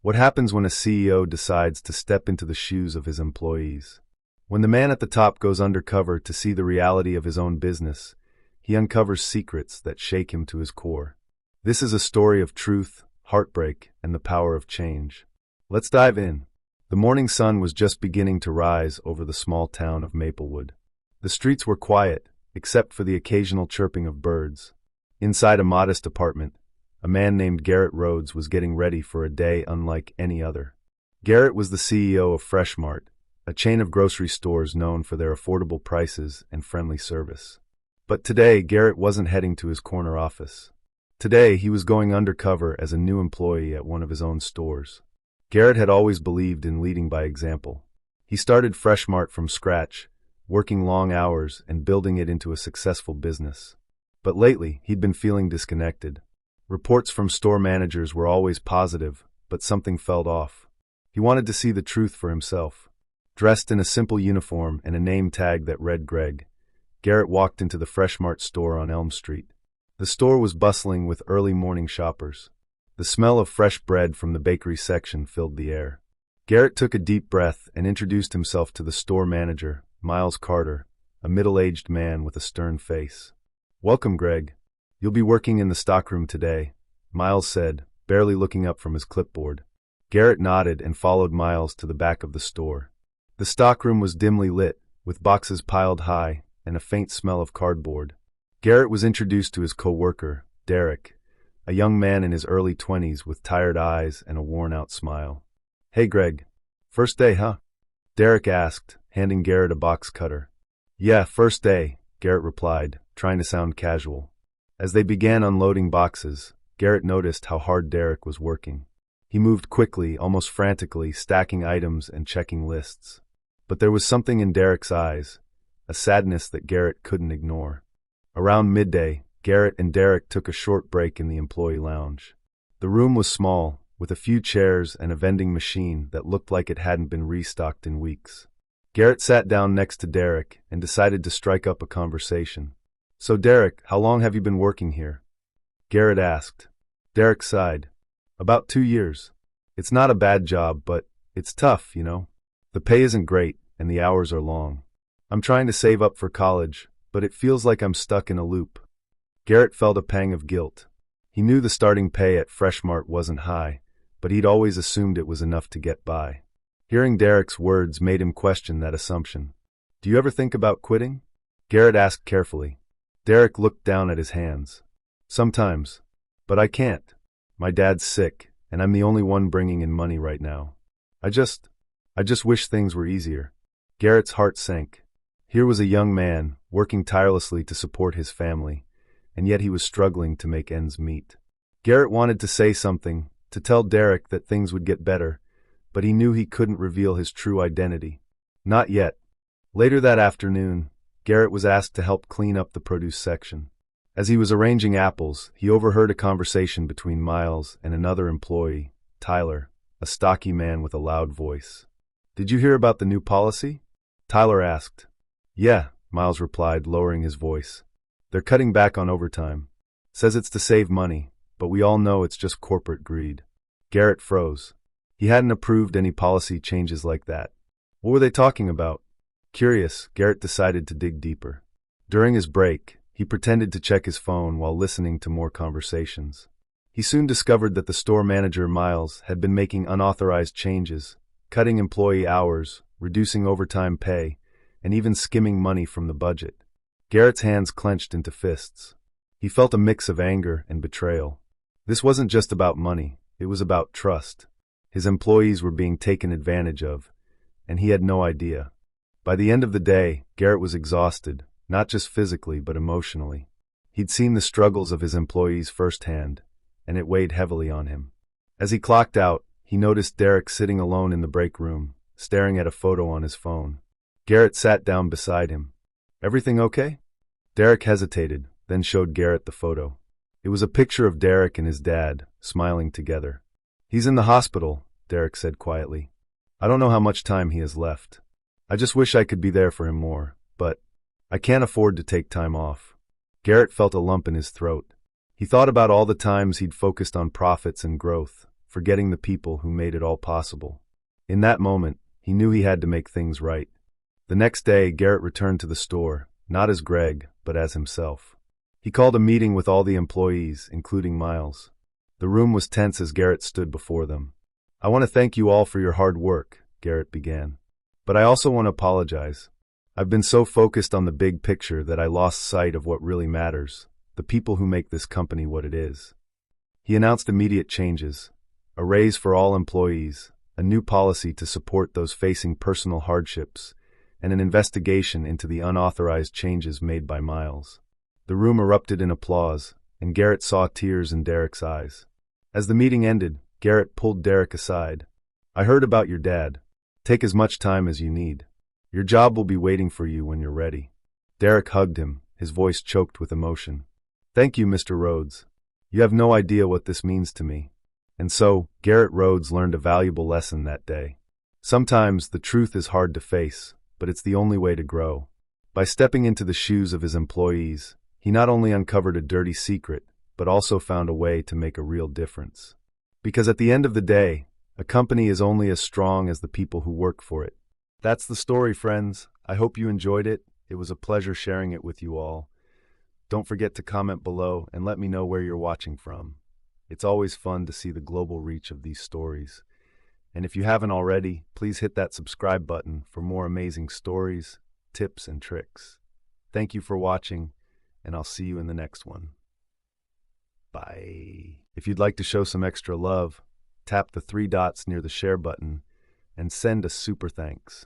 What happens when a CEO decides to step into the shoes of his employees? When the man at the top goes undercover to see the reality of his own business, he uncovers secrets that shake him to his core. This is a story of truth, heartbreak, and the power of change. Let's dive in. The morning sun was just beginning to rise over the small town of Maplewood. The streets were quiet, except for the occasional chirping of birds. Inside a modest apartment, a man named Garrett Rhodes was getting ready for a day unlike any other. Garrett was the CEO of FreshMart, a chain of grocery stores known for their affordable prices and friendly service. But today, Garrett wasn't heading to his corner office. Today, he was going undercover as a new employee at one of his own stores. Garrett had always believed in leading by example. He started FreshMart from scratch, working long hours and building it into a successful business. But lately, he'd been feeling disconnected. Reports from store managers were always positive, but something felt off. He wanted to see the truth for himself. Dressed in a simple uniform and a name tag that read Greg, Garrett walked into the FreshMart store on Elm Street. The store was bustling with early morning shoppers. The smell of fresh bread from the bakery section filled the air. Garrett took a deep breath and introduced himself to the store manager, Miles Carter, a middle-aged man with a stern face. "Welcome, Greg. You'll be working in the stockroom today," Miles said, barely looking up from his clipboard. Garrett nodded and followed Miles to the back of the store. The stockroom was dimly lit, with boxes piled high and a faint smell of cardboard. Garrett was introduced to his co-worker, Derek, a young man in his early 20s with tired eyes and a worn-out smile. "Hey, Greg. First day, huh?" Derek asked, handing Garrett a box cutter. "Yeah, first day," Garrett replied, trying to sound casual. As they began unloading boxes, Garrett noticed how hard Derek was working. He moved quickly, almost frantically, stacking items and checking lists. But there was something in Derek's eyes, a sadness that Garrett couldn't ignore. Around midday, Garrett and Derek took a short break in the employee lounge. The room was small, with a few chairs and a vending machine that looked like it hadn't been restocked in weeks. Garrett sat down next to Derek and decided to strike up a conversation. "So Derek, how long have you been working here?" Garrett asked. Derek sighed. "About 2 years. It's not a bad job, but it's tough, you know. The pay isn't great, and the hours are long. I'm trying to save up for college, but it feels like I'm stuck in a loop." Garrett felt a pang of guilt. He knew the starting pay at FreshMart wasn't high, but he'd always assumed it was enough to get by. Hearing Derek's words made him question that assumption. "Do you ever think about quitting?" Garrett asked carefully. Derek looked down at his hands. "Sometimes. But I can't. My dad's sick, and I'm the only one bringing in money right now. I just wish things were easier." Garrett's heart sank. Here was a young man, working tirelessly to support his family, and yet he was struggling to make ends meet. Garrett wanted to say something, to tell Derek that things would get better, but he knew he couldn't reveal his true identity. Not yet. Later that afternoon, Garrett was asked to help clean up the produce section. As he was arranging apples, he overheard a conversation between Miles and another employee, Tyler, a stocky man with a loud voice. "Did you hear about the new policy?" Tyler asked. "Yeah," Miles replied, lowering his voice. "They're cutting back on overtime. Says it's to save money, but we all know it's just corporate greed." Garrett froze. He hadn't approved any policy changes like that. What were they talking about? Curious, Garrett decided to dig deeper. During his break, he pretended to check his phone while listening to more conversations. He soon discovered that the store manager, Miles, had been making unauthorized changes, cutting employee hours, reducing overtime pay, and even skimming money from the budget. Garrett's hands clenched into fists. He felt a mix of anger and betrayal. This wasn't just about money, it was about trust. His employees were being taken advantage of, and he had no idea. By the end of the day, Garrett was exhausted, not just physically but emotionally. He'd seen the struggles of his employees firsthand, and it weighed heavily on him. As he clocked out, he noticed Derek sitting alone in the break room, staring at a photo on his phone. Garrett sat down beside him. "Everything okay?" Derek hesitated, then showed Garrett the photo. It was a picture of Derek and his dad, smiling together. "He's in the hospital," Derek said quietly. "I don't know how much time he has left. I just wish I could be there for him more, but I can't afford to take time off." Garrett felt a lump in his throat. He thought about all the times he'd focused on profits and growth, forgetting the people who made it all possible. In that moment, he knew he had to make things right. The next day, Garrett returned to the store, not as Greg, but as himself. He called a meeting with all the employees, including Miles. The room was tense as Garrett stood before them. "I want to thank you all for your hard work," Garrett began. "But I also want to apologize. I've been so focused on the big picture that I lost sight of what really matters, the people who make this company what it is." He announced immediate changes: a raise for all employees, a new policy to support those facing personal hardships, and an investigation into the unauthorized changes made by Miles. The room erupted in applause, and Garrett saw tears in Derek's eyes. As the meeting ended, Garrett pulled Derek aside. "I heard about your dad. Take as much time as you need. Your job will be waiting for you when you're ready." Derek hugged him, his voice choked with emotion. "Thank you, Mr. Rhodes. You have no idea what this means to me." And so, Garrett Rhodes learned a valuable lesson that day. Sometimes the truth is hard to face, but it's the only way to grow. By stepping into the shoes of his employees, he not only uncovered a dirty secret, but also found a way to make a real difference. Because at the end of the day, a company is only as strong as the people who work for it. That's the story, friends. I hope you enjoyed it. It was a pleasure sharing it with you all. Don't forget to comment below and let me know where you're watching from. It's always fun to see the global reach of these stories. And if you haven't already, please hit that subscribe button for more amazing stories, tips, and tricks. Thank you for watching, and I'll see you in the next one. Bye. If you'd like to show some extra love, tap the 3 dots near the share button and send a super thanks.